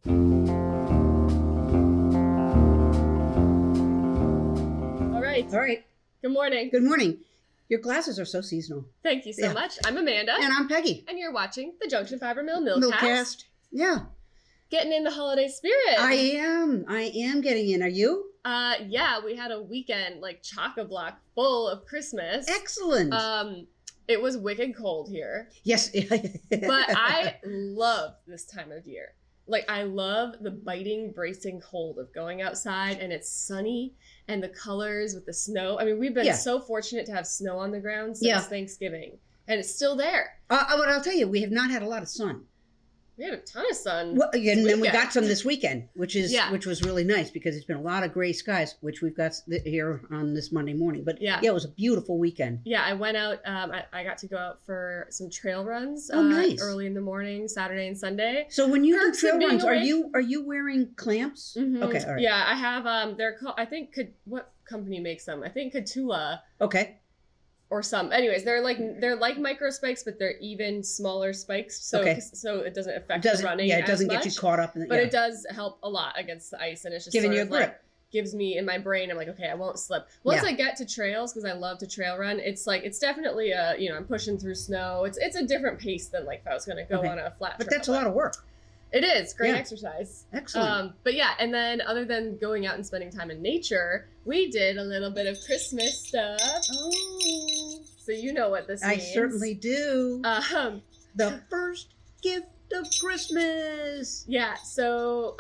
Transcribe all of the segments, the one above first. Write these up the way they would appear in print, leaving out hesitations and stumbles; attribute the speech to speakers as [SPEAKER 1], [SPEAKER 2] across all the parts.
[SPEAKER 1] All right.
[SPEAKER 2] Good morning.
[SPEAKER 1] Good morning. Your glasses are so seasonal.
[SPEAKER 2] Thank you so much. I'm Amanda.
[SPEAKER 1] And I'm Peggy.
[SPEAKER 2] And you're watching the Junction Fiber Mill Millcast.
[SPEAKER 1] Yeah.
[SPEAKER 2] Getting in the holiday spirit.
[SPEAKER 1] I am getting in. Are you?
[SPEAKER 2] Yeah, we had a weekend like chock-a-block full of Christmas.
[SPEAKER 1] Excellent.
[SPEAKER 2] It was wicked cold here.
[SPEAKER 1] Yes.
[SPEAKER 2] But I love this time of year. Like, I love the biting, bracing cold of going outside and it's sunny and the colors with the snow. I mean, we've been so fortunate to have snow on the ground since Thanksgiving, and it's still there.
[SPEAKER 1] But I'll tell you, we have not had a lot of sun.
[SPEAKER 2] We had a ton of sun.
[SPEAKER 1] Well, and then we got some this weekend, which was really nice because it's been a lot of gray skies, which we've got here on this Monday morning. But it was a beautiful weekend. Yeah,
[SPEAKER 2] I went out. I got to go out for some trail runs.
[SPEAKER 1] Nice.
[SPEAKER 2] Early in the morning, Saturday and Sunday.
[SPEAKER 1] So when you do trail runs, are you wearing clamps?
[SPEAKER 2] Mm-hmm.
[SPEAKER 1] Okay, all right.
[SPEAKER 2] Yeah, I have. They're called. I think what company makes them? I think Katula.
[SPEAKER 1] Okay.
[SPEAKER 2] Or some. Anyways, they're like micro spikes, but they're even smaller spikes. So it doesn't affect the running.
[SPEAKER 1] Yeah, it doesn't get you caught up in it.
[SPEAKER 2] But it does help a lot against the ice, and it's just
[SPEAKER 1] giving
[SPEAKER 2] sort
[SPEAKER 1] you a
[SPEAKER 2] of
[SPEAKER 1] grip.
[SPEAKER 2] Like, gives me in my brain. I'm like, okay, I won't slip. Once I get to trails, because I love to trail run, it's definitely I'm pushing through snow. It's a different pace than like if I was going to go on a flat.
[SPEAKER 1] But that's a lot of work.
[SPEAKER 2] It is great exercise.
[SPEAKER 1] Excellent.
[SPEAKER 2] But yeah, and then other than going out and spending time in nature, we did a little bit of Christmas stuff.
[SPEAKER 1] Oh.
[SPEAKER 2] So you know what this means.
[SPEAKER 1] I certainly do. The first gift of Christmas.
[SPEAKER 2] Yeah, so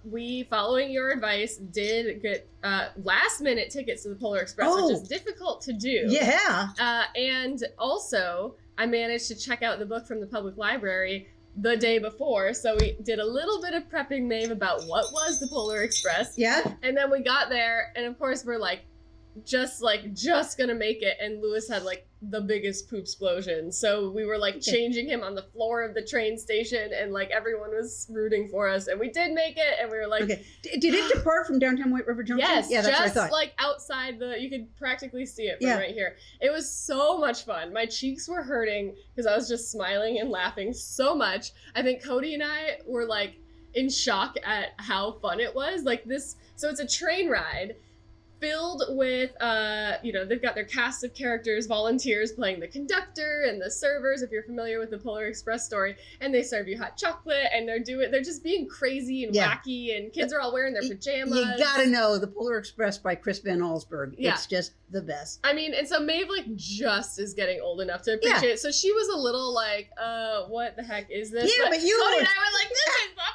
[SPEAKER 2] we, following your advice, did get last minute tickets to the Polar Express, which is difficult to do.
[SPEAKER 1] Yeah.
[SPEAKER 2] And also, I managed to check out the book from the public library the day before, so we did a little bit of prepping, Maeve, about what was the Polar Express.
[SPEAKER 1] Yeah.
[SPEAKER 2] And then we got there, and of course we're just gonna make it, and Lewis had the biggest poop explosion, so we were changing him on the floor of the train station, and everyone was rooting for us, and we did make it, and we were
[SPEAKER 1] did it depart from downtown White River Junction?
[SPEAKER 2] Yes,
[SPEAKER 1] yeah, that's
[SPEAKER 2] just
[SPEAKER 1] what I thought.
[SPEAKER 2] Outside you could practically see it from right here. It was so much fun. My cheeks were hurting because I was just smiling and laughing so much. I think Cody and I were in shock at how fun it was. So it's a train ride filled with, they've got their cast of characters, volunteers playing the conductor and the servers, if you're familiar with the Polar Express story, and they serve you hot chocolate, and they're just being crazy and wacky, and kids are all wearing their pajamas.
[SPEAKER 1] You gotta know the Polar Express by Chris Van Allsburg.
[SPEAKER 2] Yeah.
[SPEAKER 1] It's just the best.
[SPEAKER 2] I mean, and so Maeve just is getting old enough to appreciate it, so she was a little what the heck is this?
[SPEAKER 1] Yeah, but you
[SPEAKER 2] Cody and I were like, this is the best!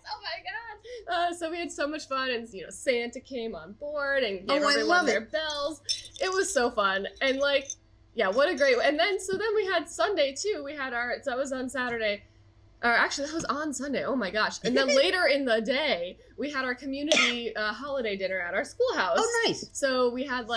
[SPEAKER 2] Oh my god! So we had so much fun, and Santa came on board and gave everyone their bells. It was so fun, and what a great. And then we had Sunday too. We had that was on Saturday, or actually that was on Sunday. Oh my gosh! And then later in the day, we had our community holiday dinner at our schoolhouse.
[SPEAKER 1] Oh, nice!
[SPEAKER 2] So we had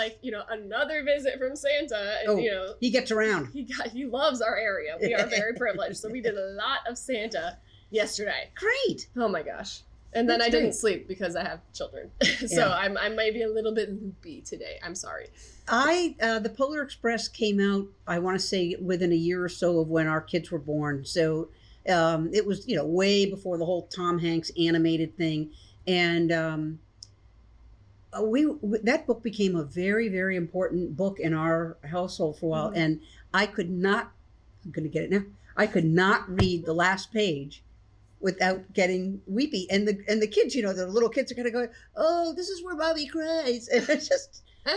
[SPEAKER 2] another visit from Santa, and
[SPEAKER 1] he gets around.
[SPEAKER 2] He loves our area. We are very privileged, so we did a lot of Santa yesterday.
[SPEAKER 1] Great!
[SPEAKER 2] Oh my gosh! And then I didn't sleep because I have children. So I might be a little bit loopy today. I'm sorry.
[SPEAKER 1] The Polar Express came out, I want to say, within a year or so of when our kids were born. So it was, way before the whole Tom Hanks animated thing. And that book became a very, very important book in our household for a while. Mm-hmm. And I'm going to get it now. I could not read the last page without getting weepy, and the kids, the little kids are kind of going, "Oh, this is where Bobby cries." And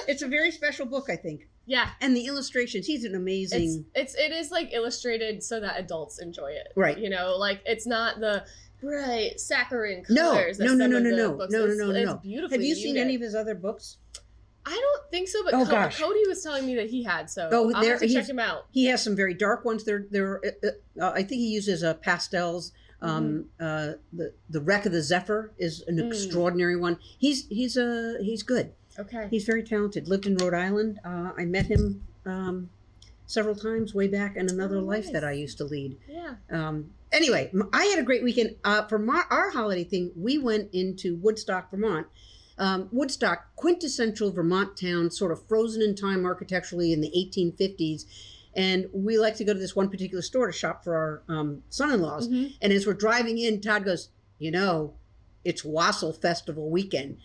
[SPEAKER 1] it's a very special book, I think.
[SPEAKER 2] Yeah,
[SPEAKER 1] and the illustrations. He's an amazing.
[SPEAKER 2] It is illustrated so that adults enjoy it,
[SPEAKER 1] right?
[SPEAKER 2] It's not the bright saccharine colors.
[SPEAKER 1] No.
[SPEAKER 2] It's beautifully.
[SPEAKER 1] Have you seen any of his other books?
[SPEAKER 2] I don't think so, but Cody was telling me that he had, so I'll have to check him out.
[SPEAKER 1] He has some very dark ones. I think he uses pastels. The Wreck of the Zephyr is an extraordinary one. He's good.
[SPEAKER 2] Okay.
[SPEAKER 1] He's very talented. Lived in Rhode Island. I met him several times way back in another life that I used to lead.
[SPEAKER 2] Yeah.
[SPEAKER 1] Anyway, I had a great weekend. For our holiday thing, we went into Woodstock, Vermont. Woodstock, quintessential Vermont town, sort of frozen in time architecturally in the 1850s. And we like to go to this one particular store to shop for our son-in-laws. Mm-hmm. And as we're driving in, Todd goes, it's Wassail Festival weekend.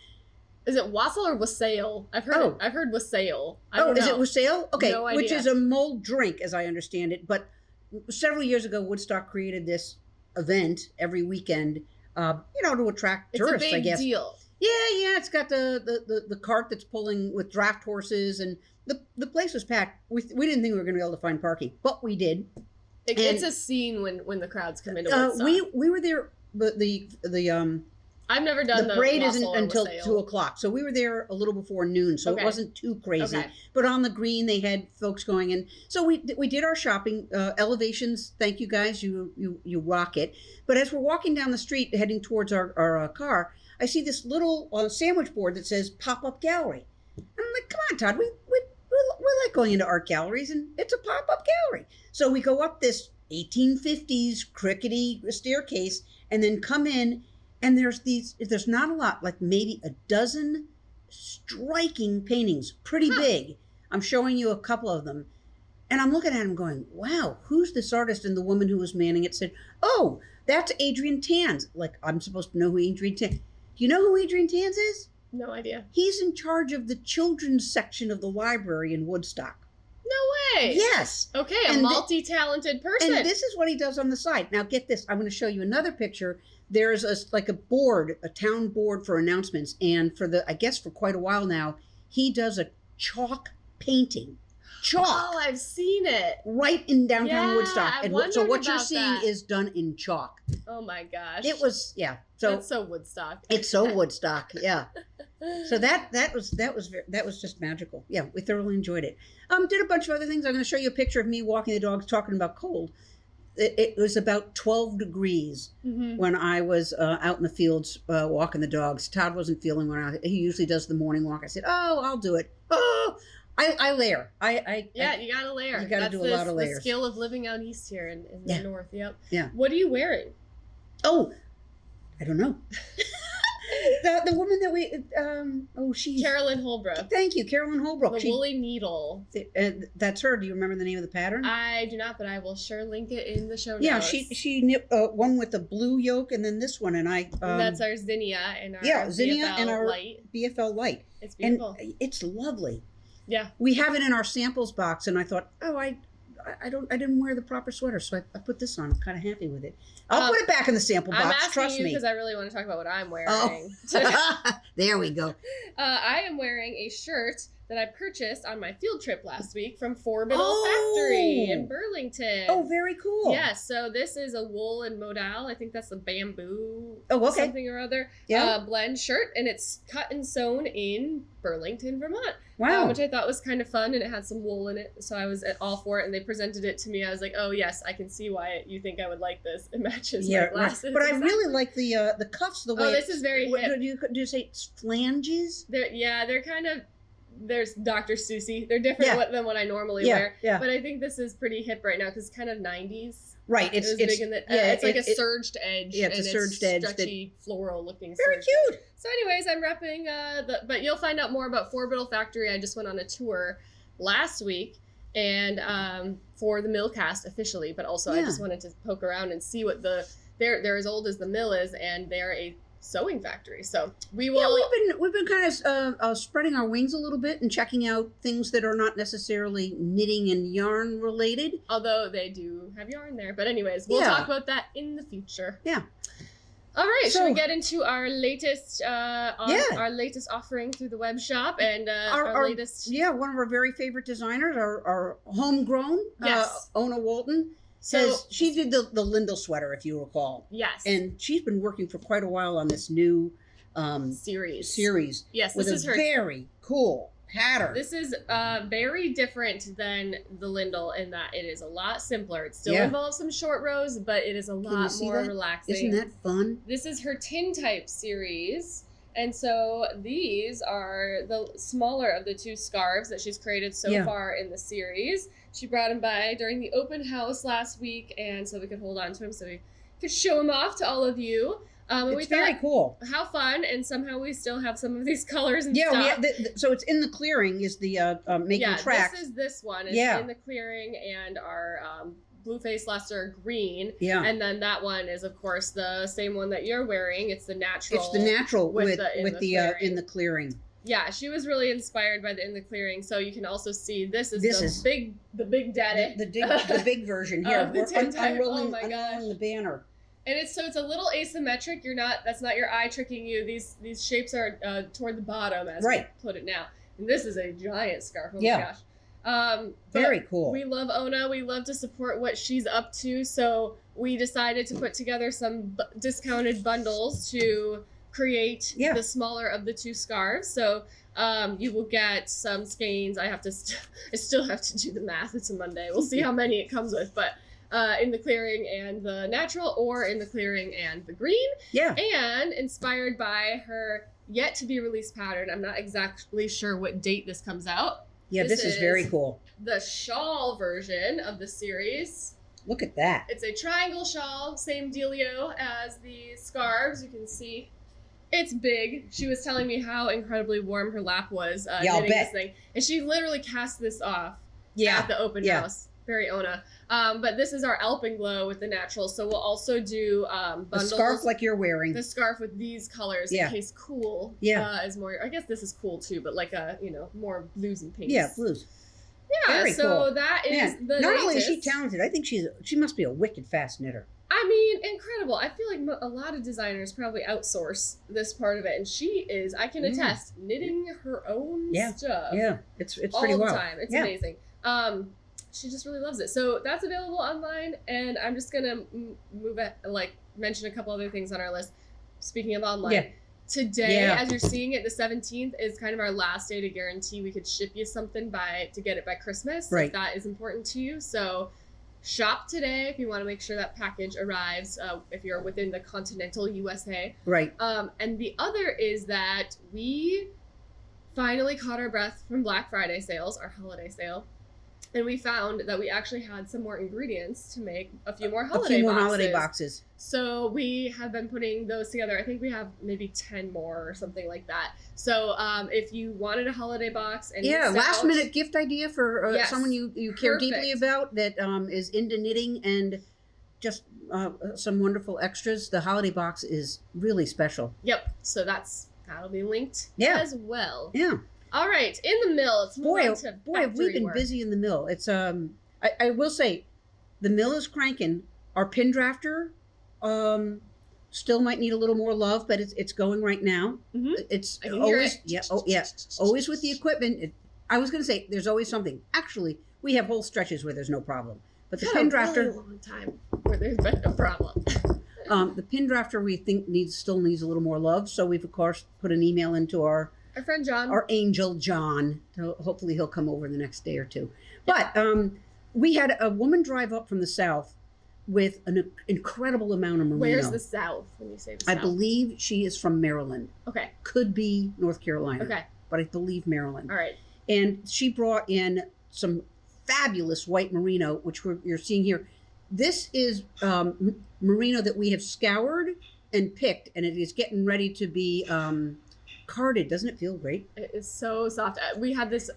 [SPEAKER 2] Is it wassail or wassail? I've heard wassail. I
[SPEAKER 1] Oh,
[SPEAKER 2] don't
[SPEAKER 1] is
[SPEAKER 2] know.
[SPEAKER 1] it wassail? Okay,
[SPEAKER 2] No
[SPEAKER 1] which
[SPEAKER 2] idea.
[SPEAKER 1] is a mulled drink, as I understand it. But several years ago, Woodstock created this event every weekend, to attract
[SPEAKER 2] It's
[SPEAKER 1] tourists,
[SPEAKER 2] a big
[SPEAKER 1] I guess.
[SPEAKER 2] deal.
[SPEAKER 1] Yeah. It's got the cart that's pulling with draft horses, and the place was packed. We didn't think we were going to be able to find parking, but we did.
[SPEAKER 2] It's a scene when the crowds come into Woodstock.
[SPEAKER 1] We were there. The
[SPEAKER 2] I've never done
[SPEAKER 1] the parade isn't
[SPEAKER 2] wassail or
[SPEAKER 1] until
[SPEAKER 2] wassail.
[SPEAKER 1] 2:00, so we were there a little before noon, so
[SPEAKER 2] Okay.
[SPEAKER 1] it wasn't too crazy.
[SPEAKER 2] Okay.
[SPEAKER 1] But on the green, they had folks going in, so we did our shopping. Elevations, thank you guys, you rock it. But as we're walking down the street heading towards our car, I see this little sandwich board that says pop-up gallery. And I'm like, come on, Todd, we like going into art galleries, and it's a pop-up gallery. So we go up this 1850s crickety staircase and then come in, and there's not a lot, like maybe a dozen striking paintings, pretty big. I'm showing you a couple of them. And I'm looking at them going, wow, who's this artist? And the woman who was manning it said, oh, that's Adrian Tanz. Like, I'm supposed to know who Adrian Tanz. Do you know who Adrian Tanz is?
[SPEAKER 2] No idea.
[SPEAKER 1] He's in charge of the children's section of the library in Woodstock.
[SPEAKER 2] No way.
[SPEAKER 1] Yes.
[SPEAKER 2] Okay,
[SPEAKER 1] And
[SPEAKER 2] multi-talented person.
[SPEAKER 1] And this is what he does on the side. Now get this. I'm going to show you another picture. There's a town board for announcements. And I guess for quite a while now, he does a chalk painting. Chalk.
[SPEAKER 2] Oh, I've seen it.
[SPEAKER 1] Right in downtown
[SPEAKER 2] Yeah,
[SPEAKER 1] Woodstock.
[SPEAKER 2] I
[SPEAKER 1] And
[SPEAKER 2] wondered
[SPEAKER 1] so what you're
[SPEAKER 2] about
[SPEAKER 1] seeing
[SPEAKER 2] that.
[SPEAKER 1] is done in chalk.
[SPEAKER 2] Oh my gosh.
[SPEAKER 1] It was, yeah. So
[SPEAKER 2] That's so Woodstock.
[SPEAKER 1] it's so Woodstock, yeah. So that was just magical. Yeah, we thoroughly enjoyed it. Did a bunch of other things. I'm going to show you a picture of me walking the dogs, talking about cold. It was about 12 degrees when I was out in the fields walking the dogs. Todd wasn't feeling well. He usually does the morning walk. I said, "Oh, I'll do it." Oh, I layer.
[SPEAKER 2] You gotta layer.
[SPEAKER 1] You gotta do a lot of layers.
[SPEAKER 2] The skill of living out east here in the north. Yep.
[SPEAKER 1] Yeah.
[SPEAKER 2] What are you wearing?
[SPEAKER 1] Oh, I don't know. the woman that she's
[SPEAKER 2] Carolyn Holbrook.
[SPEAKER 1] Thank you, Carolyn Holbrook.
[SPEAKER 2] The woolly needle.
[SPEAKER 1] That's her. Do you remember the name of the pattern?
[SPEAKER 2] I do not, but I will sure link it in the show notes.
[SPEAKER 1] Yeah, she knit one with the blue yoke, and then this one, and I.
[SPEAKER 2] That's our zinnia and our
[SPEAKER 1] zinnia
[SPEAKER 2] BFL
[SPEAKER 1] and our
[SPEAKER 2] light.
[SPEAKER 1] BFL light.
[SPEAKER 2] It's beautiful.
[SPEAKER 1] And it's lovely.
[SPEAKER 2] Yeah,
[SPEAKER 1] we have it in our samples box, and I thought, I didn't wear the proper sweater, so I put this on. I'm kind of happy with it. I'll put it back in the sample box.
[SPEAKER 2] I'm asking
[SPEAKER 1] trust
[SPEAKER 2] you
[SPEAKER 1] me,
[SPEAKER 2] because I really want to talk about what I'm wearing.
[SPEAKER 1] Oh. There we go.
[SPEAKER 2] I am wearing a shirt that I purchased on my field trip last week from Forbidal Factory in Burlington.
[SPEAKER 1] Oh, very cool.
[SPEAKER 2] Yes, so this is a wool and modal. I think that's the bamboo something or other blend shirt, and it's cut and sewn in Burlington, Vermont.
[SPEAKER 1] Wow.
[SPEAKER 2] Which I thought was kind of fun, and it had some wool in it, so I was all for it, and they presented it to me. I was like, oh, yes, I can see why you think I would like this. It matches my glasses.
[SPEAKER 1] Right. But I really like the cuffs, the way
[SPEAKER 2] this is very hip.
[SPEAKER 1] Do you say flanges?
[SPEAKER 2] They're kind of... There's Dr. Seussy. They're different than what I normally wear. Yeah. But I think this is pretty hip right now because it's kind of 90s.
[SPEAKER 1] Right.
[SPEAKER 2] It's big in the, it's like a surged edge.
[SPEAKER 1] Yeah, it's a surged edge.
[SPEAKER 2] Stretchy, floral looking.
[SPEAKER 1] Very cute.
[SPEAKER 2] So anyways, I'm repping but you'll find out more about Forbidal Factory. I just went on a tour last week and for the Millcast officially, but also I just wanted to poke around and see what they're as old as the mill is, and they're a sewing factory. So we will.
[SPEAKER 1] Yeah, we've been kind of spreading our wings a little bit and checking out things that are not necessarily knitting and yarn related.
[SPEAKER 2] Although they do have yarn there. But anyways, we'll talk about that in the future.
[SPEAKER 1] Yeah.
[SPEAKER 2] All right, should we get into our latest our latest offering through the web shop and our latest? Yeah, one of our very favorite designers, our homegrown, Ona Woldten. So she did the Lindell sweater, if you recall. Yes.
[SPEAKER 1] And she's been working for quite a while on this new
[SPEAKER 2] series. Yes,
[SPEAKER 1] this is her very cool pattern.
[SPEAKER 2] This is very different than the Lindell in that it is a lot simpler. It still involves some short rows, but it is a lot more relaxing.
[SPEAKER 1] Isn't that fun?
[SPEAKER 2] This is her Tintype series. And so these are the smaller of the two scarves that she's created so far in the series. She brought them by during the open house last week, and so we could hold on to them so we could show them off to all of you.
[SPEAKER 1] It's very cool.
[SPEAKER 2] How fun, and somehow we still have some of these colors and stuff.
[SPEAKER 1] So it's in the clearing is the making track.
[SPEAKER 2] This is this one. It's in the clearing, and our blue face luster green.
[SPEAKER 1] Yeah.
[SPEAKER 2] And then that one is, of course, the same one that you're wearing. It's the natural.
[SPEAKER 1] It's the natural with the
[SPEAKER 2] clearing.
[SPEAKER 1] in the clearing.
[SPEAKER 2] Yeah, she was really inspired by the In the Clearing. So you can also see this is the big daddy.
[SPEAKER 1] The big version here.
[SPEAKER 2] We're
[SPEAKER 1] unrolling the banner.
[SPEAKER 2] And it's a little asymmetric. That's not your eye tricking you. These shapes are toward the bottom as we put it now. And this is a giant scarf. Oh my gosh.
[SPEAKER 1] Very cool.
[SPEAKER 2] We love Ona. We love to support what she's up to. So we decided to put together some discounted bundles to create the smaller of the two scarves. So you will get some skeins. I still have to do the math. It's a Monday. We'll see how many it comes with, but In the Clearing and the natural, or In the Clearing and the green.
[SPEAKER 1] Yeah.
[SPEAKER 2] And inspired by her yet to be released pattern. I'm not exactly sure what date this comes out.
[SPEAKER 1] Yeah, this is very cool.
[SPEAKER 2] The shawl version of the series.
[SPEAKER 1] Look at that.
[SPEAKER 2] It's a triangle shawl, same dealio as the scarves. You can see it's big. She was telling me how incredibly warm her lap was knitting this thing. And she literally cast this off at the open house. Very Ona. But this is our Alpenglow with the natural. So we'll also do bundles.
[SPEAKER 1] The scarf like you're wearing.
[SPEAKER 2] The scarf with these colors in case cool is more. I guess this is cool too, but like more blues and pinks.
[SPEAKER 1] Yeah, blues.
[SPEAKER 2] Yeah,
[SPEAKER 1] very
[SPEAKER 2] so
[SPEAKER 1] cool.
[SPEAKER 2] that is the
[SPEAKER 1] Not
[SPEAKER 2] latest.
[SPEAKER 1] only is she talented, I think she must be a wicked fast knitter.
[SPEAKER 2] I mean, incredible. I feel like a lot of designers probably outsource this part of it, and she is, I can attest, knitting her own stuff.
[SPEAKER 1] Yeah, it's pretty
[SPEAKER 2] all
[SPEAKER 1] well.
[SPEAKER 2] the time. It's amazing. She just really loves it. So that's available online, and I'm just gonna mention a couple other things on our list. Speaking of online.
[SPEAKER 1] Yeah.
[SPEAKER 2] Today, as you're seeing it, the 17th is kind of our last day to guarantee we could ship you something to get it by Christmas.
[SPEAKER 1] Right.
[SPEAKER 2] If that is important to you. So shop today if you want to make sure that package arrives if you're within the continental USA.
[SPEAKER 1] Right.
[SPEAKER 2] And the other is that we finally caught our breath from Black Friday sales, our holiday sale. And we found that we actually had some more ingredients to make a few more holiday
[SPEAKER 1] boxes.
[SPEAKER 2] So we have been putting those together. I think we have maybe 10 more or something like that. So if you wanted a holiday box and
[SPEAKER 1] last minute gift idea for someone you care deeply about that is into knitting and just some wonderful extras, the holiday box is really special.
[SPEAKER 2] Yep. So that'll be linked as well.
[SPEAKER 1] Yeah.
[SPEAKER 2] All right, in the mill. Let's move on to
[SPEAKER 1] have we been busy in the mill. It's I will say, the mill is cranking. Our pin drafter, still might need a little more love, but it's going right now.
[SPEAKER 2] Mm-hmm.
[SPEAKER 1] It's
[SPEAKER 2] I can
[SPEAKER 1] always
[SPEAKER 2] hear it.
[SPEAKER 1] always with the equipment. I was going to say there's always something. Actually, we have whole stretches where there's no problem, but the pin drafter.
[SPEAKER 2] Really long time where there's been no problem.
[SPEAKER 1] The pin drafter we think still needs a little more love, so we've of course put an email into our
[SPEAKER 2] friend John.
[SPEAKER 1] Our angel John. Hopefully he'll come over the next day or two. But we had a woman drive up from the south with an incredible amount of merino.
[SPEAKER 2] Where's the south when you say the south?
[SPEAKER 1] I believe she is from Maryland.
[SPEAKER 2] Okay.
[SPEAKER 1] Could be North Carolina.
[SPEAKER 2] Okay.
[SPEAKER 1] But I believe Maryland.
[SPEAKER 2] All right.
[SPEAKER 1] And she brought in some fabulous white merino, which you're seeing here. This is merino that we have scoured and picked, and it is getting ready to be carded. Doesn't it feel great?
[SPEAKER 2] It is so soft. We had this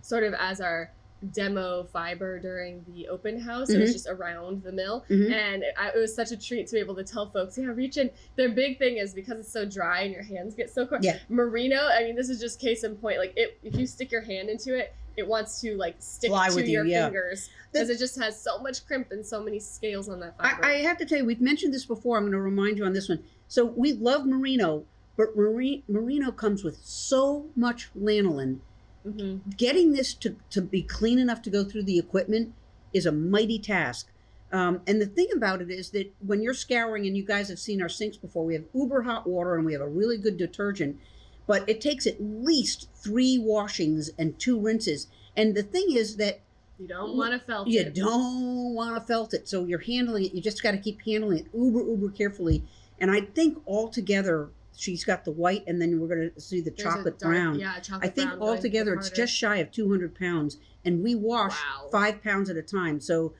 [SPEAKER 2] sort of as our demo fiber during the open house. It was just around the mill, and it was such a treat to be able to tell folks, reach in. Their big thing is because it's so dry and your hands get so cold.
[SPEAKER 1] Yeah.
[SPEAKER 2] Merino, I mean, this is just case in point. Like if you stick your hand into it, it wants to stick to your fingers because it just has so much crimp and so many scales on that fiber.
[SPEAKER 1] I have to tell you, we've mentioned this before. I'm going to remind you on this one. So we love merino, but merino comes with so much lanolin. Mm-hmm. Getting this to be clean enough to go through the equipment is a mighty task. And the thing about it is that when you're scouring, and you guys have seen our sinks before, we have uber hot water and we have a really good detergent, but it takes at least 3 washings and 2 rinses. And the thing is that
[SPEAKER 2] you don't want to felt it.
[SPEAKER 1] You don't want to felt it. So you're handling it. You just got to keep handling it uber carefully. And I think altogether, she's got the white, and then we're going to see the chocolate brown.
[SPEAKER 2] Yeah, chocolate brown.
[SPEAKER 1] I think altogether it's just shy of 200 pounds, and we wash 5 pounds at a time. So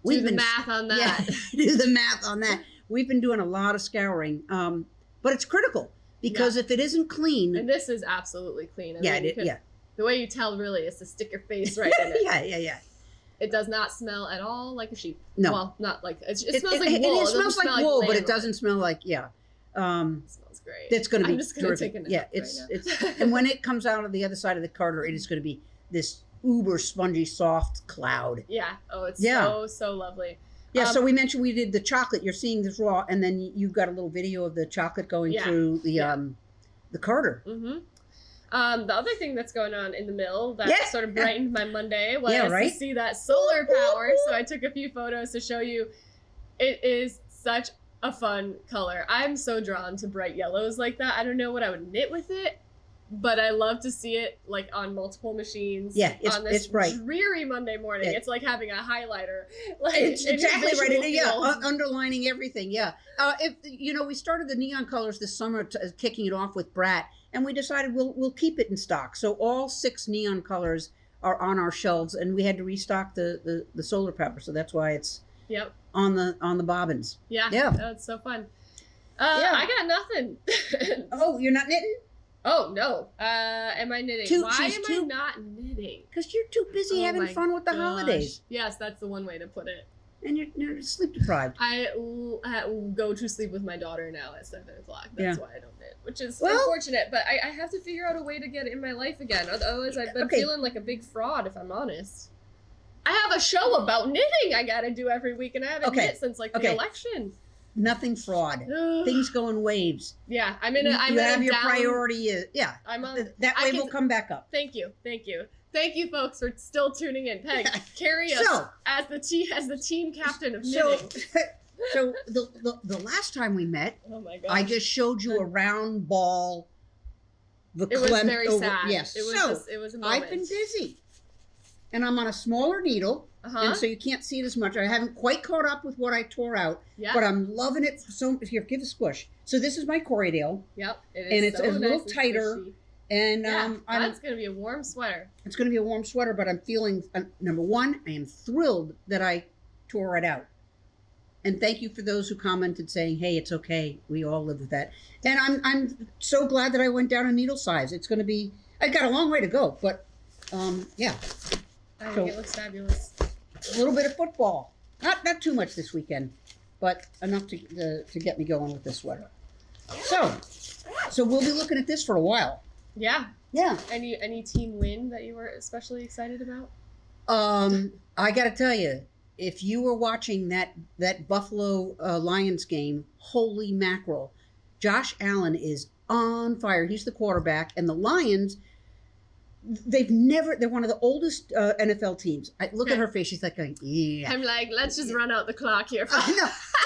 [SPEAKER 2] do the math on that.
[SPEAKER 1] Yeah, do the math on that. We've been doing a lot of scouring, but it's critical because if it isn't clean,
[SPEAKER 2] and this is absolutely clean.
[SPEAKER 1] The way
[SPEAKER 2] you tell really is to stick your face right in it.
[SPEAKER 1] Yeah.
[SPEAKER 2] It does not smell at all like a sheep.
[SPEAKER 1] No.
[SPEAKER 2] Well, not like it smells like wool.
[SPEAKER 1] It smells like wool, but it
[SPEAKER 2] land
[SPEAKER 1] doesn't smell like
[SPEAKER 2] It smells great.
[SPEAKER 1] It's going to be
[SPEAKER 2] I'm just gonna
[SPEAKER 1] terrific.
[SPEAKER 2] take a nap
[SPEAKER 1] Yeah,
[SPEAKER 2] right
[SPEAKER 1] it's
[SPEAKER 2] now.
[SPEAKER 1] it's and when it comes out of the other side of the carter, it is going to be this uber spongy soft cloud.
[SPEAKER 2] Yeah. Oh, it's so lovely.
[SPEAKER 1] Yeah, so we mentioned we did the chocolate. You're seeing this raw, and then you've got a little video of the chocolate going through the carter.
[SPEAKER 2] Mm-hmm. The other thing that's going on in the mill that sort of brightened my Monday was to see that solar power. So I took a few photos to show you. It is such a fun color. I'm so drawn to bright yellows like that. I don't know what I would knit with it, but I love to see it like on multiple machines.
[SPEAKER 1] Yeah,
[SPEAKER 2] on this
[SPEAKER 1] it's bright.
[SPEAKER 2] Dreary Monday morning.
[SPEAKER 1] Yeah.
[SPEAKER 2] It's like having a highlighter. Like
[SPEAKER 1] It's exactly right.
[SPEAKER 2] field.
[SPEAKER 1] Underlining everything. Yeah. If we started the neon colors this summer, kicking it off with Brat, and we decided we'll keep it in stock. So all 6 neon colors are on our shelves, and we had to restock the solar power. So that's why it's on the bobbins.
[SPEAKER 2] Yeah.
[SPEAKER 1] Yeah.
[SPEAKER 2] That's so fun. I got nothing.
[SPEAKER 1] Oh, you're not knitting?
[SPEAKER 2] Oh, no. Am I knitting? Why am I not knitting?
[SPEAKER 1] Because you're too busy having fun with the holidays.
[SPEAKER 2] Yes, that's the one way to put it.
[SPEAKER 1] And you're sleep deprived.
[SPEAKER 2] I go to sleep with my daughter now at 7 o'clock. That's why I don't knit, which is
[SPEAKER 1] Well,
[SPEAKER 2] unfortunate. But I have to figure out a way to get it in my life again. Otherwise, I've been feeling like a big fraud, if I'm honest. I have a show about knitting I got to do every week, and I haven't knit since like the election.
[SPEAKER 1] Nothing fraud. Things go in waves.
[SPEAKER 2] Yeah,
[SPEAKER 1] you have your priority.
[SPEAKER 2] I'm on.
[SPEAKER 1] That way we'll come back up.
[SPEAKER 2] Thank you, folks, for still tuning in. Peg, carry us as the team captain of knitting.
[SPEAKER 1] So the last time we met,
[SPEAKER 2] oh my gosh,
[SPEAKER 1] I just showed you a round ball.
[SPEAKER 2] It was very sad.
[SPEAKER 1] Yes,
[SPEAKER 2] it was a moment.
[SPEAKER 1] I've been busy, and I'm on a smaller needle. And so you can't see it as much. I haven't quite caught up with what I tore out, but I'm loving it. So here, give a squish. So this is my Corriedale.
[SPEAKER 2] Yep, it is.
[SPEAKER 1] And it's
[SPEAKER 2] so
[SPEAKER 1] a little
[SPEAKER 2] nice
[SPEAKER 1] tighter. And
[SPEAKER 2] that's going to be a warm sweater.
[SPEAKER 1] It's going to be a warm sweater, but I'm feeling number one, I am thrilled that I tore it out. And thank you for those who commented saying, "Hey, it's okay. We all live with that." And I'm so glad that I went down a needle size. It's going to be. I've got a long way to go, but yeah.
[SPEAKER 2] I think it looks fabulous.
[SPEAKER 1] A little bit of football, not too much this weekend, but enough to get me going with this sweater. So we'll be looking at this for a while.
[SPEAKER 2] Yeah.
[SPEAKER 1] Yeah.
[SPEAKER 2] Any team win that you were especially excited about?
[SPEAKER 1] I got to tell you, if you were watching that Buffalo Lions game, holy mackerel, Josh Allen is on fire. He's the quarterback, and the Lions. They're one of the oldest NFL teams. I look at her face. She's like, yeah.
[SPEAKER 2] I'm like, let's just run out the clock here.
[SPEAKER 1] No, we got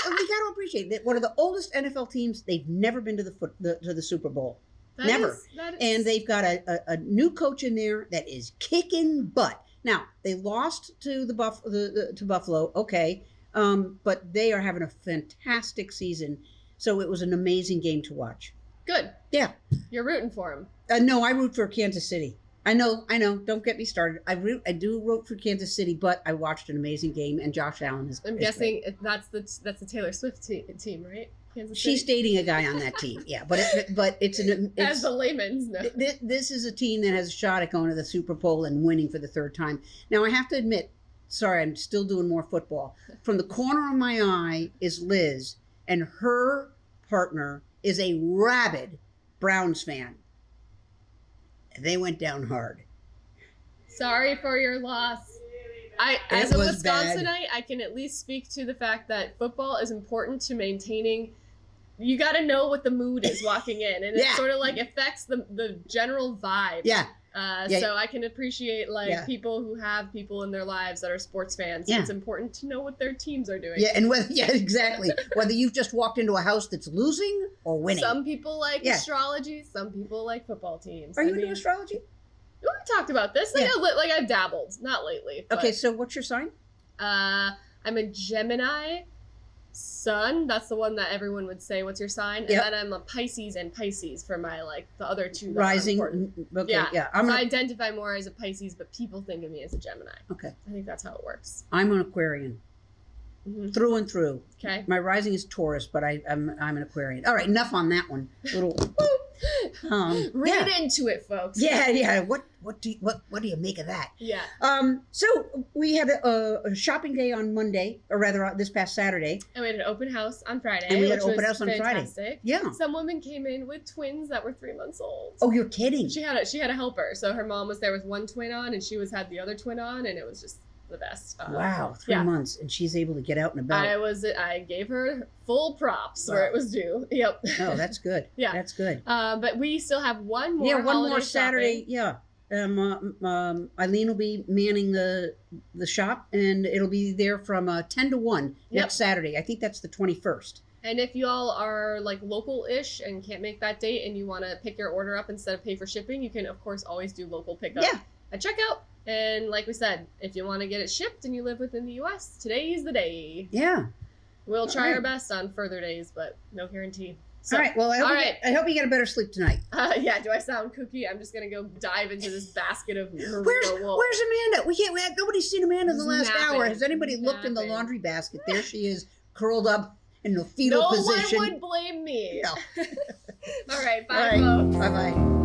[SPEAKER 1] to appreciate that. One of the oldest NFL teams. They've never been to the Super Bowl. Never. And they've got a new coach in there that is kicking butt. Now they lost to to Buffalo. Okay, but they are having a fantastic season. So it was an amazing game to watch.
[SPEAKER 2] Good.
[SPEAKER 1] Yeah.
[SPEAKER 2] You're rooting for them.
[SPEAKER 1] No, I root for Kansas City. I know. Don't get me started. I do root for Kansas City, but I watched an amazing game, and Josh Allen is.
[SPEAKER 2] I'm guessing that's the Taylor Swift team, right? Kansas City.
[SPEAKER 1] She's dating a guy on that team. Yeah, but it's
[SPEAKER 2] as the layman's know.
[SPEAKER 1] This is a team that has a shot at going to the Super Bowl and winning for the 3rd time. Now I have to admit, sorry, I'm still doing more football. From the corner of my eye is Liz, and her partner is a rabid Browns fan. They went down hard.
[SPEAKER 2] Sorry for your loss. As a Wisconsinite, I can at least speak to the fact that football is important to maintaining. You got to know what the mood is walking in, and it sort of like affects the general vibe.
[SPEAKER 1] Yeah.
[SPEAKER 2] So I can appreciate people who have people in their lives that are sports fans. Yeah. It's important to know what their teams are doing.
[SPEAKER 1] Yeah, and exactly. Whether you've just walked into a house that's losing or winning.
[SPEAKER 2] Some people like astrology. Some people like football teams.
[SPEAKER 1] Are you into astrology?
[SPEAKER 2] We talked about this. I've dabbled, not lately. But,
[SPEAKER 1] okay, so what's your sign?
[SPEAKER 2] I'm a Gemini sun. That's the one that everyone would say, what's your sign? And then I'm a Pisces and Pisces for my, the other two.
[SPEAKER 1] Rising. Okay, yeah.
[SPEAKER 2] I identify more as a Pisces, but people think of me as a Gemini.
[SPEAKER 1] Okay.
[SPEAKER 2] I think that's how it works.
[SPEAKER 1] I'm an Aquarian. Mm-hmm. Through and through.
[SPEAKER 2] Okay.
[SPEAKER 1] My rising is Taurus, but I'm an Aquarian. All right, enough on that one. Read
[SPEAKER 2] into it, folks.
[SPEAKER 1] Yeah. what do you make of that?
[SPEAKER 2] Yeah.
[SPEAKER 1] So we had a shopping day on Monday, or rather this past Saturday.
[SPEAKER 2] And we had an open house on Friday.
[SPEAKER 1] And we had an
[SPEAKER 2] which
[SPEAKER 1] open
[SPEAKER 2] was
[SPEAKER 1] house on Friday.
[SPEAKER 2] fantastic.
[SPEAKER 1] Yeah.
[SPEAKER 2] Some woman came in with twins that were 3 months old.
[SPEAKER 1] Oh, you're kidding.
[SPEAKER 2] She had a helper. So her mom was there with one twin on, and she had the other twin on, and it was just the best.
[SPEAKER 1] Wow, 3 months, and she's able to get out and about.
[SPEAKER 2] I gave her full props
[SPEAKER 1] Wow.
[SPEAKER 2] where it was due. Yep.
[SPEAKER 1] Oh, that's good.
[SPEAKER 2] Yeah.
[SPEAKER 1] That's good.
[SPEAKER 2] But we still have one more.
[SPEAKER 1] Yeah, one
[SPEAKER 2] holiday
[SPEAKER 1] more Saturday.
[SPEAKER 2] shopping.
[SPEAKER 1] Yeah. Eileen will be manning the shop, and it'll be there from 10 to 1 next Saturday. I think that's the 21st.
[SPEAKER 2] And if y'all are like local-ish and can't make that date and you want to pick your order up instead of pay for shipping, you can, of course, always do local pickup at checkout. And like we said, if you want to get it shipped and you live within the U.S., today's the day.
[SPEAKER 1] Yeah.
[SPEAKER 2] We'll try our best on further days, but no guarantee. So,
[SPEAKER 1] all right. Well, I hope you get a better sleep tonight.
[SPEAKER 2] Yeah. Do I sound kooky? I'm just gonna go dive into this basket of merino wool.
[SPEAKER 1] Where's Amanda? Nobody's seen Amanda in the last hour. Has anybody
[SPEAKER 2] She's
[SPEAKER 1] looked in the
[SPEAKER 2] napping.
[SPEAKER 1] laundry basket? There she is, curled up in the fetal position.
[SPEAKER 2] No one would blame me.
[SPEAKER 1] No.
[SPEAKER 2] All right. Bye,
[SPEAKER 1] All right.
[SPEAKER 2] folks.
[SPEAKER 1] Bye bye.